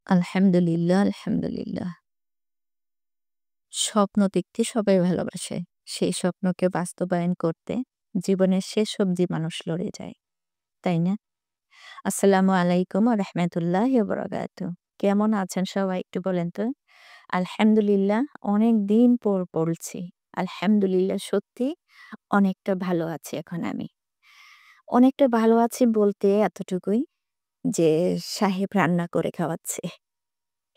আলহামদুলিল্লাহ, আলহামদুলিল্লাহ। স্বপ্ন দেখতে সবাই ভালোবাসে। সেই স্বপ্নকে বাস্তবায়ন করতে জীবনের শেষ অবধি মানুষ লড়ে যায়। তাই না? আসসালামু আলাইকুম ওয়া রাহমাতুল্লাহি ওয়া বারাকাতুহু। কেমন আছেন সবাই একটু বলেন তো? আলহামদুলিল্লাহ অনেকদিন পর বলছি। আলহামদুলিল্লাহ সত্যি অনেকটা ভালো আছি এখন আমি। অনেকটা ভালো আছি বলতে এতটুকুই যে সাহেব রান্না করে খাওয়াচ্ছে।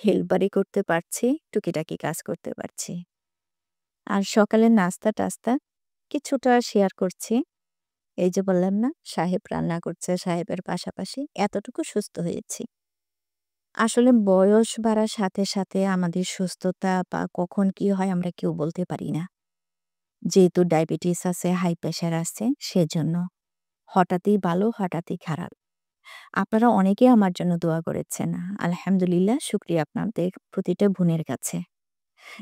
হেল্পারি করতে পারছি, টুকিটাকি কাজ করতে পারছি। আর সকালের নাস্তা-টাস্তা কিছুটা শেয়ার করছি। এই যে বললাম না, সাহেব রান্না করছে, সাহেবের পাশাপাশি এতটুকু সুস্থ হয়েছি। আসলে বয়স বাড়ার সাথে, সাথে আমাদের সুস্থতা বা কখন কি হয় আমরা কেউ বলতে পারি না। যেহেতু ডায়াবেটিস আছে, হাই প্রেশার আছে সেজন্য। হঠাৎই ভালো, হঠাৎই খারাপ। আপনারা অনেকেই আমার জন্য দোয়া করেছেন। আলহামদুলিল্লাহ শুকরিয়া আপনাদের প্রতিটা বোনের কাছে।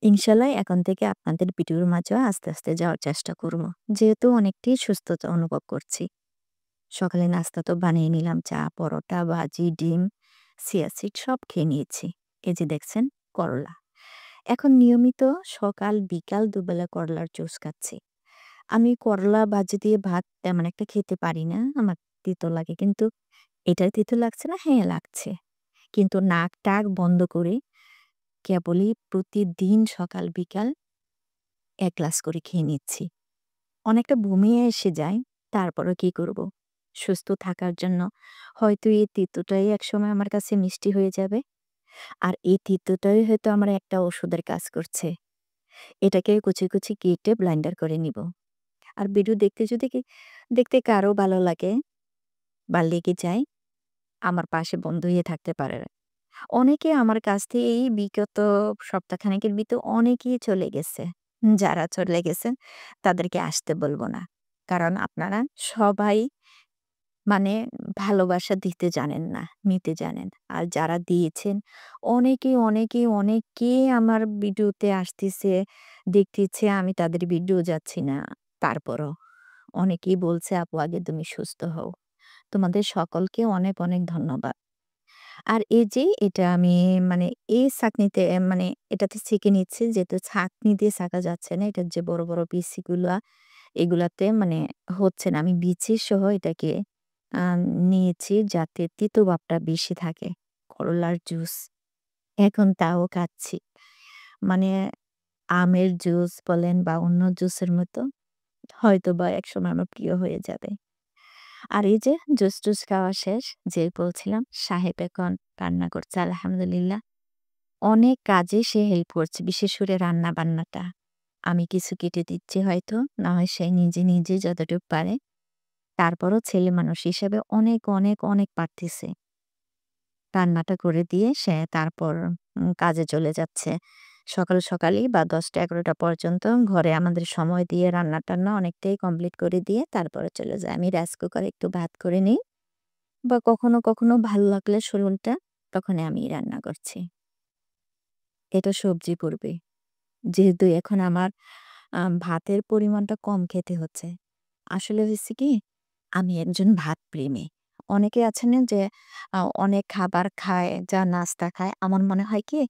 ইনশাআল্লাহ এখন থেকে আপনাদের ভিডিওর মাঝেও আস্তে, আস্তে যাওয়ার চেষ্টা করব। যেহেতু অনেকটাই সুস্থতা অনুভব করছি। সকালে নাস্তা তো বানিয়ে নিলাম চা, পরোটা, ভাজি, ডিম, চিয়া সিড সব খেয়ে নিয়েছি। এই যে দেখছেন করলা। এখন নিয়মিত সকাল, বিকাল দুবেলা করলার জুস খাচ্ছি। আমি করলা ভাজি দিয়ে ভাত তেমন একটা খেতে পারি না। আমার তিতো লাগে। কিন্তু এটার তিতো লাগছে না? হ্যাঁ, লাগছে। কিন্তু নাক-টাক বন্ধ করে কেবলই প্রতিদিন সকাল বিকাল ১ গ্লাস করে খেয়ে নিচ্ছি। অনেকটা বমিও এসে যায়। তারপরও কি করব? সুস্থ থাকার জন্য হয়তো এই তিতোটাই একসময় আমার কাছে মিষ্টি হয়ে যাবে। আর এই তিতোটাই হয়তো আমার একটা ওষুধের কাজ করছে। এটাকে কুচি, কুচি কেটে ব্লেন্ডার করে নিব। আর ভিডিও দেখতে যদি দেখতে কারো ভালো লাগে বা লেগে যায়, আমার পাশে বন্ধু হয়ে থাকতে পারে। অনেকে আমার কাছ থেকে এই বিগত সপ্তাহখানেকের ভিতর অনেকেই চলে গেছে। যারা চলে গেছেন তাদেরকে আসতে বলব না। কারণ আপনারা সবাই মানে ভালোবাসা দিতে জানেন না, নিতে জানেন। আর যারা দিয়েছেন অনেকেই আমার ভিডিওতে আসতেছে, দেখতেছে আমি তাদের ভিডিও যাচ্ছি না। তারপরও অনেকেই বলছে, "আপু আগে তুমি সুস্থ হও।" তোমাদের সকলকে অনেক, অনেক ধন্যবাদ। আর এই যে এটা আমি মানে এই ছাঁকনিতে মানে এটাতে ছেঁকে নিচ্ছি যেহেতু ছাঁকনি দিয়ে ছাঁকা যাচ্ছে না। এটার যে বড়, বড় পিসিগুলা এগুলাতে মানে হচ্ছে না। আমি বিচি সহ এটাকে আ নিয়েছি যাতে তিতো ভাবটা বেশি থাকে। করলার জুস এখন তাও খাচ্ছি। মানে আমের জুস বলেন বা অন্য জুসের মতো হয়তোবা একসময় আমার প্রিয় হয়ে যাবে। আর এই যে জুস-টুস খাওয়া শেষ, যে বলছিলাম সাহেব এখন রান্না করছে আলহামদুলিল্লাহ। অনেক কাজে সে হেল্প করছে, বিশেষ করে রান্না-বান্নাটা। আমি কিছু কেটে দিচ্ছি হয়তো, না হয় সে নিজে, নিজে যতটুক পারে। তারপরও ছেলে মানুষ হিসেবে অনেক, অনেক, অনেক পারতেছে। রান্নাটা করে দিয়ে সে তারপর কাজে চলে যাচ্ছে। সকাল সকালই বা ১০টা-১১টা পর্যন্ত ঘরে আমাদের সময় দিয়ে রান্না-টান্না অনেকটাই কমপ্লিট করে দিয়ে তারপরে চলে যায়। আমি রাইস কুকারে একটু ভাত করে নিই বা কখনো, কখনো ভালো লাগলে শরীরটা তখনই আমি রান্না করছি। এটা সবজি পড়বে। যেহেতু এখন আমার ভাতের পরিমাণটা কম খেতে হচ্ছে। আসলে হয়েছে কি? আমি একজন ভাতপ্রেমী। অনেকে আছে না যে অনেক খাবার খায়, যা নাস্তা খায়। আমার মনে হয় কি?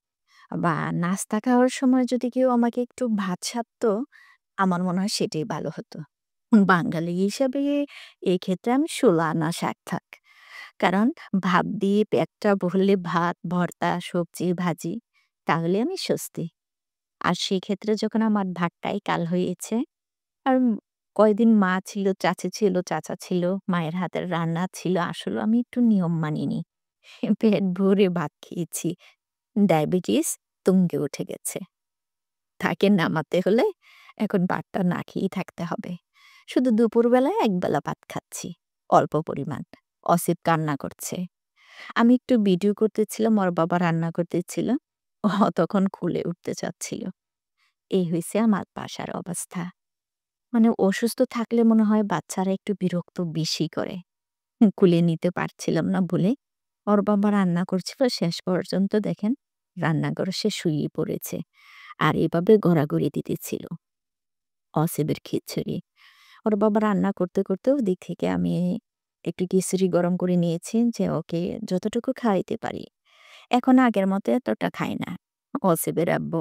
বা নাস্তা খাওয়ার সময় যদি কেউ আমাকে একটু ভাত সাধতো, আমার মনে হয় সেটাই ভালো হতো। বাঙালি হিসেবে এক্ষেত্রে আমি ১৬ আনা শাক থাক। কারণ ভাত দিয়ে পেটটা ভরলে ভাত, ভর্তা, সবজি, ভাজি তাহলে আমি স্বস্তি। আর সেক্ষেত্রে যখন আমার ভাতটাই কাল হয়েছে আর কয়দিন মা ছিল, চাচী ছিল, চাচা ছিল, মায়ের হাতের রান্না ছিল। আসলেও আমি একটু নিয়ম মানিনি। পেট ভরে ভাত খেয়েছি। ডায়াবেটিস তুঙ্গে উঠে গেছে। তাকে নামাতে হলে এখন ভাতটা না খেয়েই থাকতে হবে। শুধু দুপুরবেলায় একবেলা ভাত খাচ্ছি। অল্প পরিমাণ। অসিত কান্না করছে। আমি একটু ভিডিও করতেছিলাম, ওর বাবা রান্না করতেছিল। ও তখন খুলে উঠতে চাচ্ছিল। এই হইছে আমার বাসার অবস্থা। মানে অসুস্থ থাকলে মনে হয় বাচ্চারা একটু বিরক্ত বেশি করে। কুলে নিতে পারছিলাম না বলে। ওর বাবা রান্না করছিল শেষ পর্যন্ত দেখেন রান্নাঘরে সে শুয়েই পড়েছে। আর এভাবে গড়াগড়ি দিতেছিল। অসিবের খিচুড়ি। ওর বাবা রান্না করতে, করতে ওদিক থেকে আমি একটু খিচুড়ি গরম করে নিয়েছি যে ওকে যতটুকু খাওয়াইতে পারি। এখন আগের মতো এতটা খায় না। অসিবের আব্বু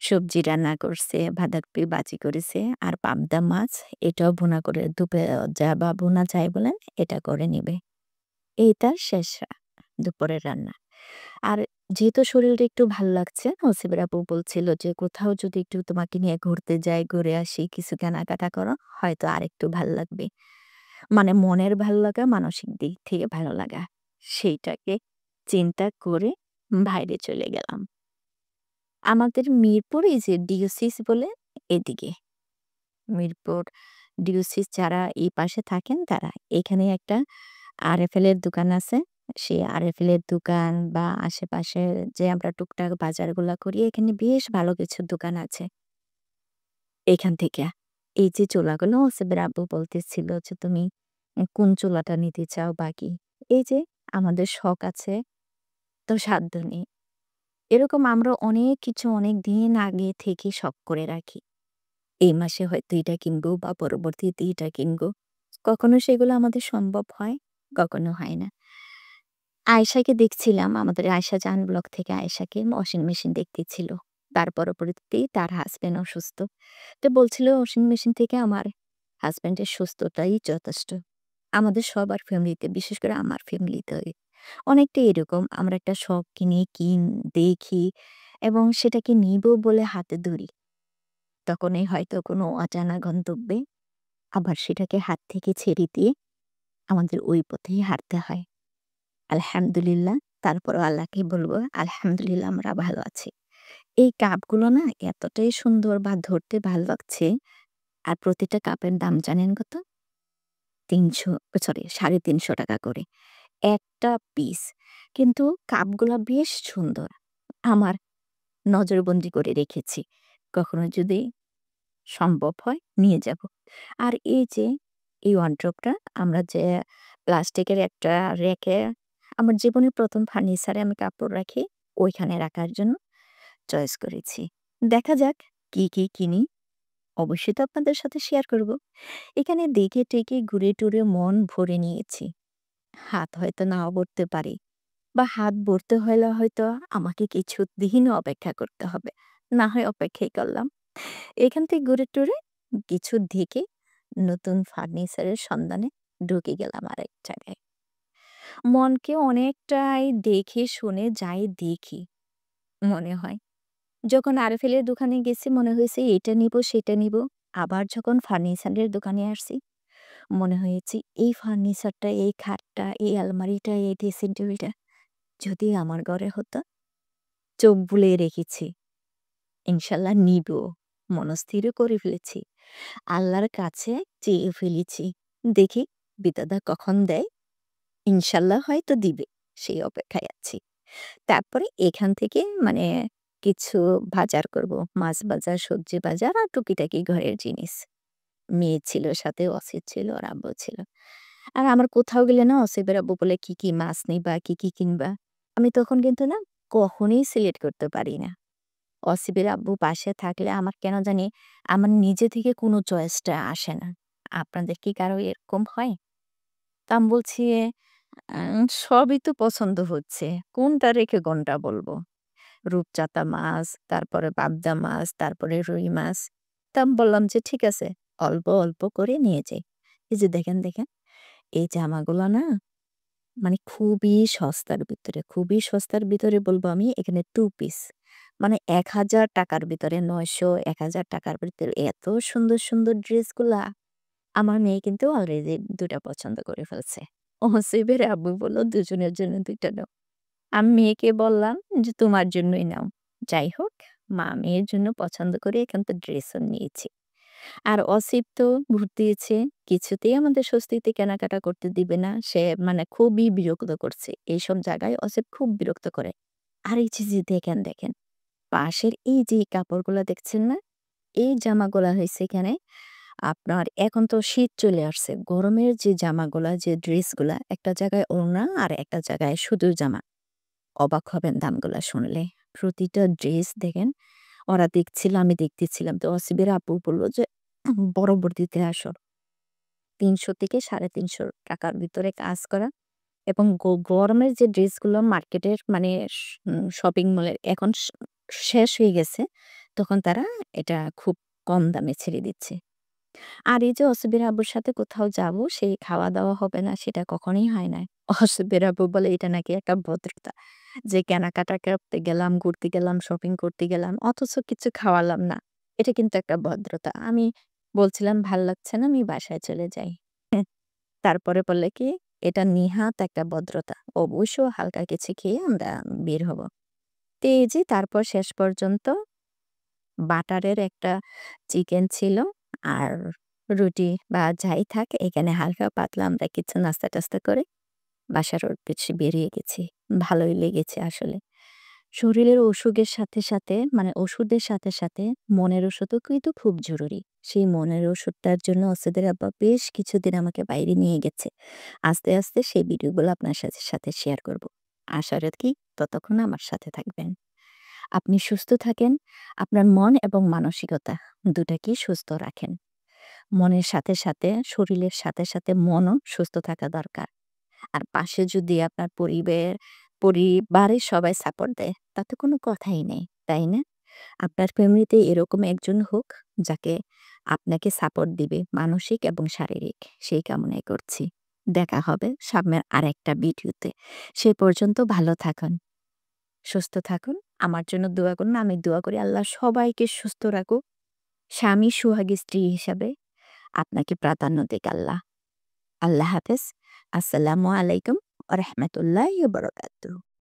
সবজি রান্না করছে, বাঁধাকপি ভাজি করেছে আর পাবদা মাছ এটাও ভুনা করে যা বা ভুনা যাই বলেন এটা করে নিবে। এই তার শেষ দুপুরের রান্না। আর যেহেতু শরীরটা একটু ভাল লাগছে, নসিবের আপু বলছিল যে, "কোথাও যদি একটু তোমাকে নিয়ে ঘুরতে যাই, ঘুরে আসি, কিছু কেনাকাটা করো, হয়তো আরেকটু ভাল লাগবে।" মানে মনের ভালো লাগা, মানসিক দিক থেকে ভালো লাগা। সেইটাকে চিন্তা করে বাইরে চলে গেলাম। আমাদের মিরপুর এই যে ডিওসিস বলে এদিকে। মিরপুর ডিওসিস যারা এই পাশে থাকেন তারা। এখানে একটা আরএফএল এর দোকান আছে। সেই আরএফএল এর দোকান বা আশেপাশে যে আমরা টুকটাক বাজারগুলা করি এখানে বেশ ভালো কিছু দোকান আছে। এখান থেকে এই যে চুলাগুলো ওসিবের আব্বু বলতেছিল যে, "তুমি কোন চুলাটা নিতে চাও বা কি?" এই যে আমাদের শখ আছে তো সাধ্য নেই। এরকম আমরা অনেক কিছু অনেকদিন আগে থেকে শখ করে রাখি। এই মাসে হয়তো এটা কিনবো বা পরবর্তীতে এটা কিনবো। কখনো সেগুলো আমাদের সম্ভব হয়, কখনো হয় না। আয়েশাকে দেখছিলাম, আমাদের আয়েশা জাহান ব্লগ থেকে আয়েশাকে ওয়াশিং মেশিন দেখতেছিল। তার পরবর্তীতেই তার হাসব্যান্ড অসুস্থ। তো বলছিল ওয়াশিং মেশিন থেকে আমার হাসব্যান্ডের সুস্থতাই যথেষ্ট। আমাদের সবার ফ্যামিলিতে বিশেষ করে আমার ফ্যামিলিতে অনেকটাই এরকম। আমরা একটা শখ কিনি, দেখি এবং সেটাকে নিবো বলে হাতে ধরি। তখনই হয়তো কোনো অজানা গন্তব্যে আবার সেটাকে হাত থেকে ছেড়ে দিয়ে আমাদের ওই পথেই হাঁটতে হয়। আলহামদুলিল্লাহ, তারপরও আল্লাহকে বলবো আলহামদুলিল্লাহ আমরা ভালো আছি। এই কাপগুলো না এতটাই সুন্দর বা ধরতে ভাল লাগছে। আর প্রতিটা কাপের দাম জানেন কত? ৩০০ সরি ৳৩৫০ করে। একটা পিস। কিন্তু কাপগুলা বেশ সুন্দর। আমার নজরবন্দি করে রেখেছি। কখনো যদি সম্ভব হয় নিয়ে যাব। আর এই যে এই ওয়ারড্রোবটা আমরা যে প্লাস্টিকের একটা রেকে আমার জীবনের ১ম ফার্নিচারে আমি কাপড় রাখি, ওইখানে রাখার জন্য চয়েস করেছি। দেখা যাক কি কিনি? অবশ্যই তো আপনাদের সাথে শেয়ার করব। এখানে দেখে টেকে ঘুরে টুরে মন ভরে নিয়েছি। হাত হয়তো নাও ভরতে পারি বা হাত ভরতে হলে হয়তো আমাকে কিছুদিন অপেক্ষা করতে হবে। না হয় অপেক্ষাই করলাম। এখান থেকে ঘুরে টুরে কিছু দেখে নতুন ফার্নিচারের সন্ধানে ঢুকে গেলাম আরেক জায়গায়। মনকে অনেকটাই দেখে শুনে যাই দেখি মনে হয়। যখন আরএফএল এর দোকানে গেছি মনে হয়েছে এটা নিবো, সেটা নিবো। আবার যখন ফার্নিচারের দোকানে আসছি মনে হয়েছে এই ফার্নিচারটা, এই খাটটা, এই আলমারিটা, এই ড্রেসিং টেবিলটা যদি আমার ঘরে হতো। চোখ বুলিয়ে রেখেছি। ইনশাল্লাহ নিবো। মনস্থিরও করে ফেলেছি। আল্লাহর কাছে চেয়ে ফেলেছি। দেখি বিধাতা কখন দেয়। ইনশাল্লাহ হয়তো দিবে। সেই অপেক্ষায় আছি। তারপরে এখান থেকে মানে কিছু বাজার করব। মাছ বাজার, সবজি বাজার আর টুকিটাকি ঘরের জিনিস। মেয়ে ছিল সাথে, অসিত ছিল, ওর আব্বু ছিল। আর আমার কোথাও গেলে না অসিবের আব্বু বলে, কি মাছ নিবা? কি কিনবা?" আমি তখন কিন্তু না কখনোই সিলেক্ট করতে পারি না। অসিবের আব্বু পাশে থাকলে আমার কেন জানি আমার নিজে থেকে কোনো চয়েসটা আসে না। আপনাদের কি কারো এরকম হয়? তা আমি বলছি, সবই তো পছন্দ হচ্ছে। কোনটা রেখে কোনটা বলব?" রূপচাঁদা মাছ, তারপরে পাবদা মাছ, তারপরে রুই মাছ। তা আমি বললাম যে, "ঠিক আছে, অল্প করে নিয়ে যাই।" এই যে দেখেন, এই জামাগুলা না মানে খুবই সস্তার ভিতরে বলব আমি এখানে 2 পিস। মানে ৳১,০০০ র ভিতরে ৯০০, ৳১,০০০ র ভিতরে এত সুন্দর ড্রেসগুলা। আমার মেয়ে কিন্তু অলরেডি ২ টা পছন্দ করে ফেলছে। ওহসিবের আব্বু বলল, "দুজনের জন্য ২ টা নাও।" আমি মেয়েকে বললাম যে, "তোমার জন্যই নাও।" যাই হোক, মা-মেয়ের জন্য পছন্দ করে এখান থেকে ড্রেসও নিয়েছি। আর অসিত তো ভোট দিয়েছে। কিছুতেই আমাদের স্বস্তিতে কেনাকাটা করতে দিবে না। সে মানে খুবই বিরক্ত করছে। এইসব জায়গায় অসিত খুব বিরক্ত করে। আর এই যে দেখেন, পাশের এই যে কাপড়গুলা দেখছেন না? এই জামাগুলা হইছে এখানে আপনার এখন তো শীত চলে আসছে। গরমের যে জামাগুলা, যে ড্রেসগুলা একটা জায়গায় ওড়না আর একটা জায়গায় শুধু জামা। অবাক হবেন দামগুলা শুনলে। প্রতিটা ড্রেস দেখেন ওরা দেখছিল, আমি দেখতেছিলাম। তো অসিবের আপু বলল যে, "পরবর্তীতে আসো।" ৩০০ থেকে ৳৩৫০ র ভিতরে কাজ করা। এবং গরমের যে ড্রেসগুলো মার্কেটের মানে শপিং মলের এখন শেষ হয়ে গেছে, তখন তারা এটা খুব কম দামে ছেড়ে দিচ্ছে। আর এই যে অসবির আব্বুর সাথে কোথাও যাব, সেই খাওয়া-দাওয়া হবে না সেটা কখনোই হয় নাই। অসবির আব্বু বলে এটা নাকি একটা ভদ্রতা। যে কেনাকাটা করতে গেলাম, ঘুরতে গেলাম, শপিং করতে গেলাম অথচ কিছু খাওয়ালাম না। এটা কিন্তু একটা ভদ্রতা। আমি বলছিলাম, "ভাল লাগছে না, আমি বাসায় চলে যাই।" তারপরে বললে কি, "এটা নিহাত একটা ভদ্রতা। অবশ্য হালকা কিছু খেয়ে আমরা বের হব।" তো এই যে তারপর শেষ পর্যন্ত বাটারের একটা চিকেন ছিল আর রুটি বা যাই থাক এখানে হালকা পাতলা আমরা কিছু নাস্তা-টাস্তা করে বাসার উদ্দেশ্যে বেরিয়ে গেছি। ভালোই লেগেছে আসলে। শরীরের অসুখের সাথে, সাথে মানে ওষুধের সাথে, সাথে মনের ওষুধও কিন্তু খুব জরুরি। সেই মনের ওষুধটার জন্য ওস্তাদের আব্বা বেশ কিছুদিন আমাকে বাইরে নিয়ে গেছে। আস্তে, আস্তে সেই ভিডিওগুলো আপনার সাথে শেয়ার করব। আশা রাখি ততক্ষণ আমার সাথে থাকবেন। আপনি সুস্থ থাকেন, আপনার মন এবং মানসিকতা দুটাকেই সুস্থ রাখেন। মনের সাথে, সাথে শরীরের সাথে, সাথে মনও সুস্থ থাকা দরকার। আর পাশে যদি আপনার পরিবারের সবাই সাপোর্ট দেয়, তাতে কোনো কথাই নেই, তাই না? আপনার ফ্যামিলিতে এরকম একজন হোক, যাকে আপনাকে সাপোর্ট দিবে মানসিক এবং শারীরিক, সেই কামনাই করছি। দেখা হবে সামনের আরেকটা ভিডিওতে। সে পর্যন্ত ভালো থাকুন, সুস্থ থাকুন। আমার জন্য দোয়া করুন। আমি দোয়া করি আল্লাহ সবাইকে সুস্থ রাখুক। স্বামী সোহাগী স্ত্রী হিসাবে আপনাকে প্রাধান্য দিক আল্লাহ। আল্লাহ হাফেজ। আসসালামু আলাইকুম ওয়া রাহমাতুল্লাহি ওয়া বারাকাতুহু।